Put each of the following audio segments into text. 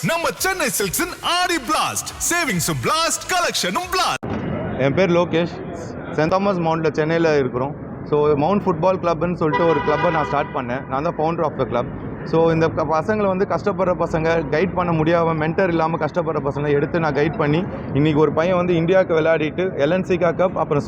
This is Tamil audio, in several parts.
நம்ம சென்னை சில்க்ஸின் ஆடி பிளாஸ்ட் சேவிங்ஸும் பிளாஸ்ட் கலெக்ஷனும் பிளாஸ்ட். என் பேர் லோகேஷ். சென்ட் தாமஸ் மவுண்டில் சென்னையில் இருக்கிறோம். ஸோ மவுண்ட் ஃபுட்பால் கிளப்னு சொல்லிட்டு ஒரு கிளப்பை நான் ஸ்டார்ட் பண்ணேன். நான் தான் founder of the club. So இந்த பசங்களை வந்து கஷ்டப்படுற பசங்க, கைட் பண்ண முடியாமல் மென்டர் இல்லாமல் கஷ்டப்படுற பசங்க எடுத்து நான் கைட் பண்ணி இன்றைக்கி ஒரு பையன் வந்து இந்தியாவுக்கு விளையாடிட்டு எல்என்சிகா கப் அப்புறம்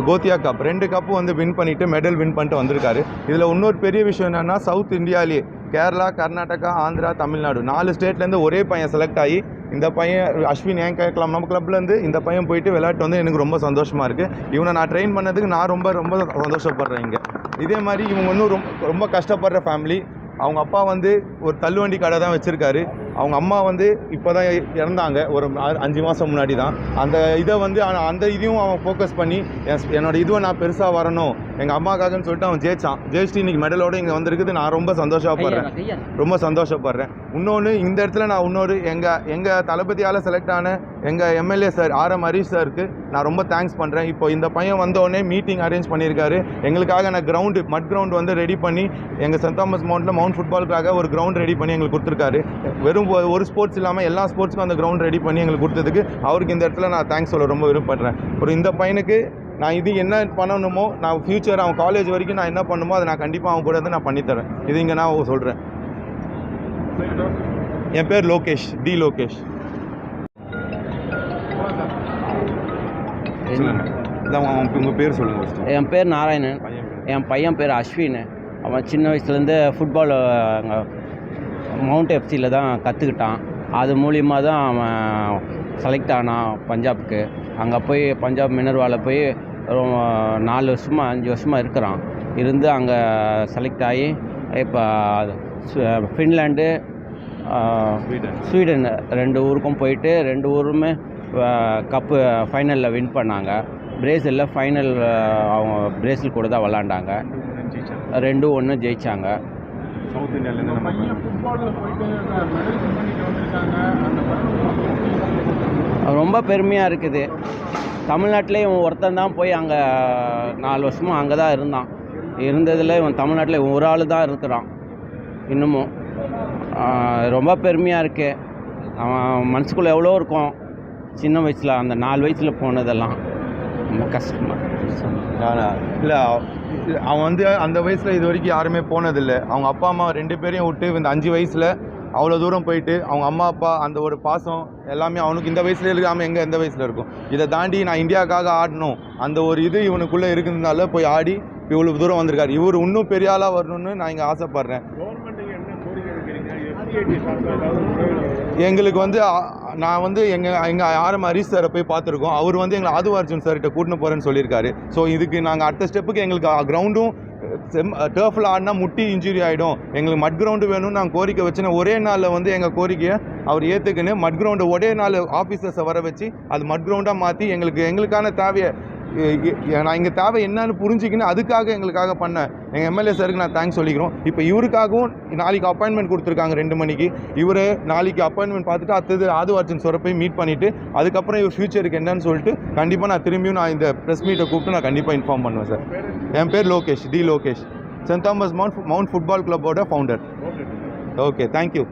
கோத்தியா கப் 2 கப்பு வந்து வின் பண்ணிவிட்டு மெடல் வின் பண்ணிட்டு வந்திருக்காரு. இதில் இன்னொரு பெரிய விஷயம் என்னென்னா சவுத் இந்தியாவிலேயே கேரளா, கர்நாடகா, ஆந்திரா, தமிழ்நாடு 4 ஸ்டேட்லேருந்து ஒரே பையன் செலக்ட் ஆகி இந்த பையன் அஸ்வின் ஏன் கேட்கலாம் நம்ம கிளப்லேருந்து இந்த பையன் போயிட்டு விளையாட்டு வந்து எனக்கு ரொம்ப சந்தோஷமாக இருக்குது. இவனை நான் ட்ரெயின் பண்ணதுக்கு நான் ரொம்ப ரொம்ப சந்தோஷப்படுறேன். இங்கே இதே மாதிரி இவங்க இன்னும் ரொம்ப கஷ்டப்படுற ஃபேமிலி. அவங்க அப்பா வந்து ஒரு தள்ளுவண்டி கடை தான் வச்சுருக்காரு. அவங்க அம்மா வந்து இப்போ தான் இறந்தாங்க, ஒரு 5 மாதம் முன்னாடி தான். அந்த இதை வந்து அந்த இதையும் அவன் ஃபோக்கஸ் பண்ணி என்னோடய இதுவை நான் பெருசாக வரணும் எங்கள் அம்மாக்காகன்னு சொல்லிட்டு அவன் ஜெயிச்சுட்டு இன்றைக்கி மெடலோடு இங்கே வந்திருக்குது. நான் ரொம்ப சந்தோஷப்படுறேன். இன்னொன்று இந்த இடத்துல நான் எங்கள் தளபதியால் செலக்ட் ஆன எங்கள் எம்எல்ஏ சார் RM ஹரீஷ் சாருக்கு நான் ரொம்ப தேங்க்ஸ் பண்ணுறேன். இப்போ இந்த பையன் வந்தோடனே மீட்டிங் அரேஞ்ச் பண்ணியிருக்காரு. எங்களுக்காக நான் மட் கிரவுண்ட் வந்து ரெடி பண்ணி எங்கள் சென்ட் தாமஸ் மவுண்டில் மவுண்ட் ஃபுட்பாலுக்காக ஒரு கிரவுண்ட் ரெடி பண்ணி எங்களுக்கு கொடுத்துருக்காரு. வெறும் ஒரு ஸ்போர்ட்ஸ் இல்லாமல் எல்லா ஸ்போர்ட்ஸுக்கும் அந்த கிரவுண்ட் ரெடி பண்ணி எங்களுக்கு கொடுத்ததுக்கு அவருக்கு இந்த இடத்துல நான் தேங்க்ஸ் சொல்ல ரொம்ப விரும்பப்படுறேன். அப்புறம் இந்த பையனுக்கு நான் இது என்ன பண்ணணுமோ, நான் ஃப்யூச்சர் அவன் காலேஜ் வரைக்கும் நான் என்ன பண்ணுமோ அதை நான் கண்டிப்பாக அவன் கூட நான் பண்ணித்தரேன். இது இங்கே நான் சொல்கிறேன். என் பேர் லோகேஷ், டி லோகேஷ். உங்கள் பேர் சொல்லுங்கள். என் பேர் நாராயணன். என் பையன் பேர் அஸ்வின். அவன் சின்ன வயசுலேருந்து ஃபுட்பால் மவுண்ட் எஃப்சியில் தான் கற்றுக்கிட்டான். அது மூலிமா தான் அவன் செலக்ட் ஆனான் பஞ்சாப்க்கு. அங்கே போய் பஞ்சாப் மினர்வாவில் போய் 4 வருஷமாக 5 வருஷமாக இருக்கிறான். இருந்து அங்கே செலக்ட் ஆகி இப்போ ஃபின்லாண்டு, ஸ்வீடன் 2 ஊருக்கும் போயிட்டு 2 ஊருமே கப்பு ஃபைனலில் வின் பண்ணாங்க. பிரேசிலில் ஃபைனல் அவங்க பிரேசில் கூட தான் விளாண்டாங்க. 2-1 ஜெயித்தாங்க. ரொம்ப பெருமையாக இருக்குது. தமிழ்நாட்டிலே இவன் ஒருத்தன் தான் போய் அங்கே 4 வருஷமாக அங்கே தான் இருந்தான். இருந்ததில் இவன் தமிழ்நாட்டில் ஒரு ஆள் தான் இருக்கிறான் இன்னமும். ரொம்ப பெருமையாக இருக்குது. அவன் மனசுக்குள்ளே எவ்வளோ இருக்கும் சின்ன வயசில், அந்த 4 வயசில் போனதெல்லாம் ரொம்ப கஷ்டமாக. இல்லை, அவன் வந்து அந்த வயசில் இது வரைக்கும் யாருமே போனதில்லை. அவங்க அப்பா அம்மா 2 பேரையும் விட்டு இந்த 5 வயசில் அவ்வளோ தூரம் போயிட்டு அவங்க அம்மா அப்பா அந்த ஒரு பாசம் எல்லாமே அவனுக்கு இந்த வயசுல இருக்காமல் எந்த வயசில் இருக்கும். இதை தாண்டி நான் இந்தியாவுக்காக ஆடணும் அந்த ஒரு இது இவனுக்குள்ளே இருக்கிறதுனால போய் ஆடி இவ்வளோ தூரம் வந்திருக்காரு. இவர் இன்னும் பெரிய ஆளாக வரணும்னு நான் இங்கே ஆசைப்பட்றேன். எங்களுக்கு வந்து நான் வந்து எங்கள் RM ஹரீஷ் சாரை போய் பார்த்துருக்கோம். அவர் வந்து எங்களை ஆது அர்ஜுன் சார்கிட்ட கூட்டின்னு போகிறேன்னு சொல்லியிருக்காரு. ஸோ இதுக்கு நாங்கள் அடுத்த ஸ்டெப்புக்கு எங்களுக்கு கிரவுண்டும் டர்ஃபில் ஆடினா முட்டி இன்ஜுரி ஆகிடும், எங்களுக்கு மட் கிரவுண்டு வேணும்னு நாங்கள் கோரிக்கை வச்சுன்னா ஒரே நாளில் வந்து எங்கள் கோரிக்கையை அவர் ஏற்றுக்குன்னு மட் கிரவுண்டு ஒரே நாள் ஆஃபீஸர்ஸை வர வச்சு அது மட் கிரவுண்டாக மாற்றி எங்களுக்கான தேவையை நான் இங்கே தேவை என்னன்னு புரிஞ்சிக்கின்னு அதுக்காக எங்களுக்காக பண்ண எங்கள் எம்எல்ஏ சாருக்கு நான் தேங்க்ஸ் சொல்லிக்கிறோம். இப்போ இவருக்காகவும் நாளைக்கு அப்பாயின்மெண்ட் கொடுத்துருக்காங்க 2 மணிக்கு. இவர் நாளைக்கு அப்பாயின்மெண்ட் பார்த்துட்டு அடுத்தது ஆது அர்ஜுன் சாரை போய் மீட் பண்ணிவிட்டு அதுக்கப்புறம் இவர் ஃப்யூச்சருக்கு என்னன்னு சொல்லிட்டு கண்டிப்பாக நான் திரும்பியும் நான் இந்த ப்ரெஸ் மீட்டை கூப்பிட்டு நான் கண்டிப்பாக இன்ஃபார்ம் பண்ணுவேன் சார். என் பேர் லோகேஷ், டி லோகேஷ், சென்ட் தாமஸ் மவுண்ட் ஃபுட்பால் கிளப்போட ஃபவுண்டர். Okay, thank you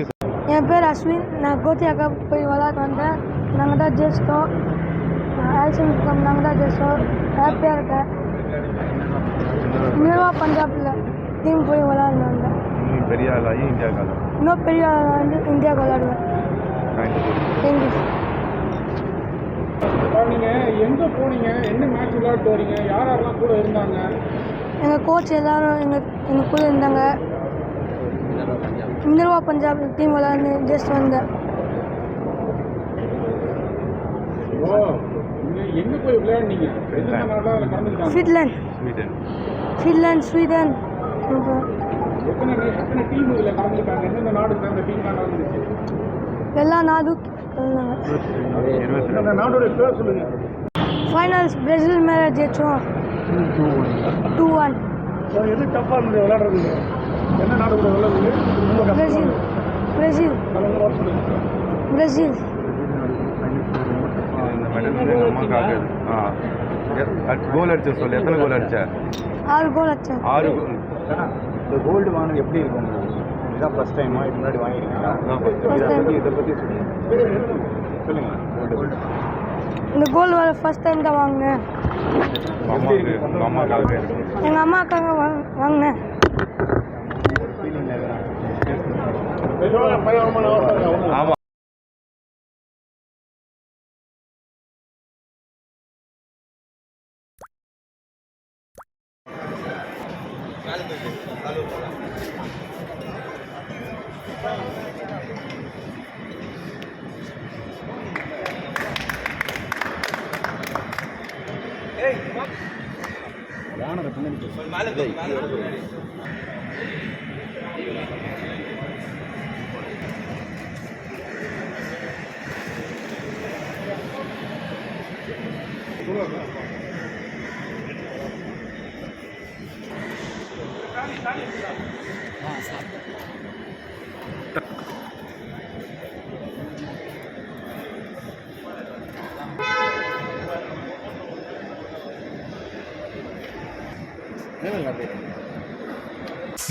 sir. என் பேர் அஸ்வின். நான் கோத்தியாக்கா போய் விளாட வந்தேன். நாங்கள் தான் ஜெயிச்சிட்டோம். நாங்கள் தான் ஜெயிச்சோம். ஹாப்பியாக இருக்கேன். மினர்வா பஞ்சாபில் டீம் போய் விளாட வந்தேன். பெரிய ஆளாகி இந்தியாவுக்கு இன்னும் பெரிய ஆளாக வந்து இந்தியாவுக்கு விளாடுவேன். தேங்க்யூ. நீங்கள் எங்கே போனீங்க, என்ன மேட்ச் விளையாட்டு வரீங்க, யாரெல்லாம் கூட இருந்தாங்க? எங்கள் கோச் எல்லோரும் எங்கள் கூட இருந்தாங்க. மினர்வா பஞ்சாப் டீம் விளாண்டு ஜெயிச்சு வந்தேன். எங்கே போய் விளையாடுனீங்க? Finland, Sweden. எத்தனை டீம் இதில் கலந்துருக்காங்க? எந்தெந்த நாடு அந்த டீம்லாம் கலந்துருச்சு? எல்லா நாடும் கலந்தாங்க. நாடோட பேர் சொல்லுங்கள். ஃபைனல்ஸ் பிரேசில் மேலே ஜெயிச்சோம் 2-1. எது டஃப்பாக இருந்தது விளையாடுறதுங்க? என்ன நாடு கூட விளையாடுறது? பிரேசில். கோல் அடிச்ச சொல்லு, எத்தனை கோல் அடிச்ச? 6 கோல் அடிச்சேன். 6 கோல். இந்த கோல்டு வாங்கினது எப்படி இருக்கும்? இதான் ஃபர்ஸ்ட் டைமா இது முன்னாடி வாங்கிருக்கீங்களா? First time. இதை பற்றி சொல்லுங்க. இந்த கோல்டு வர ஃபர்ஸ்ட் டைம் தான் வாங்கினேன். அம்மாக்காக எங்கள் அம்மாக்காக வாங்கினேன். ஆமாம்.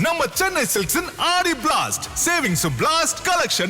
நம்ம சென்னை சில்க்ஸின் ஆடி பிளாஸ்ட் சேவிங்ஸும் பிளாஸ்ட் கலெக்ஷனும்